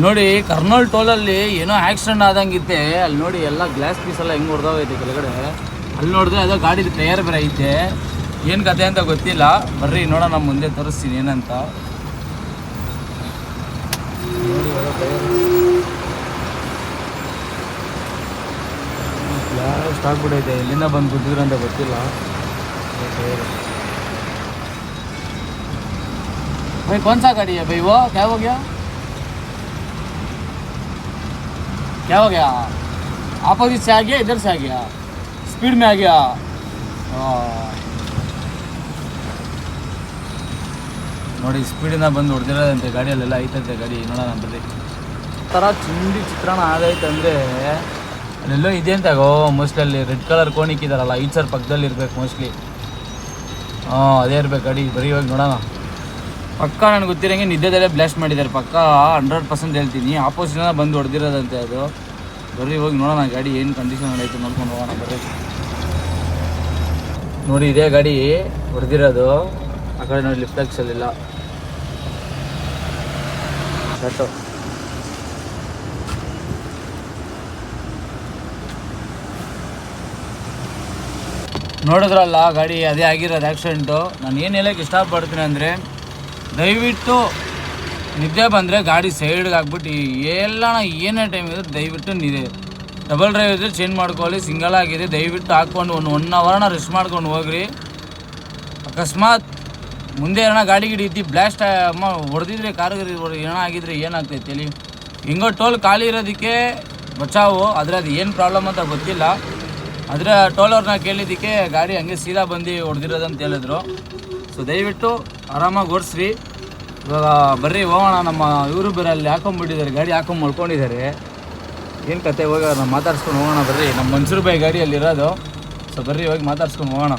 ನೋಡಿ ಕರ್ನೂಲ್ ಟೋಲಲ್ಲಿ ಏನೋ ಆಕ್ಸಿಡೆಂಟ್ ಆದಂಗಿತ್ತೆ. ಅಲ್ಲಿ ನೋಡಿ ಎಲ್ಲ ಗ್ಲಾಸ್ ಪೀಸ್ ಎಲ್ಲ ಹೆಂಗೆ ಹೊಡೆದೋಗೈತೆ ಕೆಳಗಡೆ. ಅಲ್ಲಿ ನೋಡಿದ್ರೆ ಅದೋ ಗಾಡಿದು ಟೈರ್ ಬೇರೆ ಐತೆ. ಏನು ಕತೆ ಅಂತ ಗೊತ್ತಿಲ್ಲ, ಬರ್ರಿ ನೋಡೋಣ, ಮುಂದೆ ತೋರಿಸ್ತೀನಿ ಏನಂತ. ನೋಡಿ ಬ್ಲಾಸ್ಟ್ ಆಗ್ಬಿಟ್ಟೈತೆ. ಎಲ್ಲಿಂದ ಬಂದು ಗುದ್ದಿದ್ರಂತ ಗೊತ್ತಿಲ್ಲ. भाई कौन सा गाड़ी है भाई? वो क्या हो गया? क्या हो गया? अपोजिट से आ गया, इधर से आ गया, स्पीड में आ गया. ನೋಡಿ ಸ್ಪೀಡಿಂದ ಬಂದು ಹೊಡೆದಿರೋದಂತೆ ಗಾಡಿಯಲ್ಲೆಲ್ಲ ಐತಂತೆ ಗಾಡಿ. ನೋಡೋಣ ಬರ್ರಿ. ಥರ ಚಿಂಡಿ ಚಿತ್ರಾನ್ನ ಆಗೈತೆ ಅಂದರೆ ಅಲ್ಲೆಲ್ಲೋ ಇದೆ ಅಂತ ಮೋಸ್ಟ್ಲಿ. ಅಲ್ಲಿ ರೆಡ್ ಕಲರ್ ಕೋಣಿಕ್ಕಿದಾರಲ್ಲ ಈಚರ್ ಪಕ್ಕದಲ್ಲಿ ಇರ್ಬೇಕು ಮೋಸ್ಟ್ಲಿ. ಅದೇ ಇರ್ಬೇಕು ಗಾಡಿ. ಬರೀ ಇವಾಗ ನೋಡೋಣ. ಪಕ್ಕ ನನಗೆ ಗೊತ್ತಿರೋಂಗೆ ನಿದ್ದೆದಲ್ಲೇ ಬ್ಲಾಸ್ಟ್ ಮಾಡಿದ್ದಾರೆ. ಪಕ್ಕ 100% ಹೇಳ್ತೀನಿ. ಆಪೋಸಿಟ್ನ ಬಂದು ಹೊಡೆದಿರೋದಂತೆ ಅದು. ಬರ್ರಿ ಹೋಗಿ ನೋಡೋಣ ಗಾಡಿ ಏನು ಕಂಡೀಷನ್ ಐತೆ ನೋಡ್ಕೊಂಡು ಹೋಗೋಣ ಬರ್ರಿ. ನೋಡಿ ಇದೇ ಗಾಡಿ ಹೊಡೆದಿರೋದು. ಆ ಕಡೆ ನೋಡಿ ಲಿಫ್ಟ್ ಹಾಕ್ಸಲಿಲ್ಲ ಶರ್ಟು. ನೋಡಿದ್ರಲ್ಲ ಗಾಡಿ ಅದೇ ಆಗಿರೋದು ಆಕ್ಸಿಡೆಂಟು. ನಾನು ಏನು ಹೇಳೋಕ್ಕೆ ಇಷ್ಟಪಡ್ತೀನಿ ಅಂದರೆ, ದಯವಿಟ್ಟು ನಿದ್ದೆ ಬಂದರೆ ಗಾಡಿ ಸೈಡ್ಗೆ ಹಾಕ್ಬಿಟ್ಟು ಎಲ್ಲಣ ಏನೇ ಟೈಮ್ ಇದ್ರೆ ದಯವಿಟ್ಟು ಡಬಲ್ ಡ್ರೈವ್ ಇದ್ದರೆ ಚೇಂಜ್ ಮಾಡ್ಕೊಳ್ಳಿ. ಸಿಂಗಲ್ ಆಗಿದೆ ದಯವಿಟ್ಟು ಹಾಕ್ಕೊಂಡು ಒಂದು 1 ಅವರ್ನ ರೆಸ್ಟ್ ಮಾಡ್ಕೊಂಡು ಹೋಗ್ರಿ. ಅಕಸ್ಮಾತ್ ಮುಂದೆ ಏನೋ ಗಾಡಿ ಇದ್ದು ಬ್ಲಾಸ್ಟ್ ಹೊಡೆದಿದ್ರೆ ಕಾರಿಗೆ ಏನೋ ಆಗಿದ್ರೆ ಏನಾಗ್ತೈತೆ ಹೇಳಿ. ಹಿಂಗೋ ಟೋಲ್ ಖಾಲಿ ಇರೋದಕ್ಕೆ ಬಚಾವು. ಆದರೆ ಅದು ಏನು ಪ್ರಾಬ್ಲಮ್ ಅಂತ ಗೊತ್ತಿಲ್ಲ. ಆದರೆ ಟೋಲವ್ರನ್ನ ಕೇಳಿದ್ದಕ್ಕೆ ಗಾಡಿ ಹಂಗೆ ಸೀದಾ ಬಂದು ಹೊಡೆದಿರೋದಂತ ಹೇಳಿದ್ರು. ಸೊ ದಯವಿಟ್ಟು ಆರಾಮಾಗಿ ಓಡಿಸ್ರಿ. ಇವಾಗ ಬರ್ರಿ ಹೋಗೋಣ. ನಮ್ಮ ಇವರು ಬೇರೆ ಅಲ್ಲಿ ಹಾಕೊಂಡ್ಬಿಟ್ಟಿದ್ದಾರೆ, ಗಾಡಿ ಹಾಕೊಂಡು ಮಲ್ಕೊಂಡಿದ್ದಾರೆ. ಏನು ಕತೆ ಹೋಗಿ ನಾವು ಮಾತಾಡ್ಸ್ಕೊಂಡು ಹೋಗೋಣ ಬರ್ರಿ. ನಮ್ಮ ಮನ್ಸೂರು ಬಾಯಿ ಗಾಡಿ ಅಲ್ಲಿರೋದು. ಸೊ ಬರ್ರಿ ಹೋಗಿ ಮಾತಾಡ್ಸ್ಕೊಂಡು ಹೋಗೋಣ.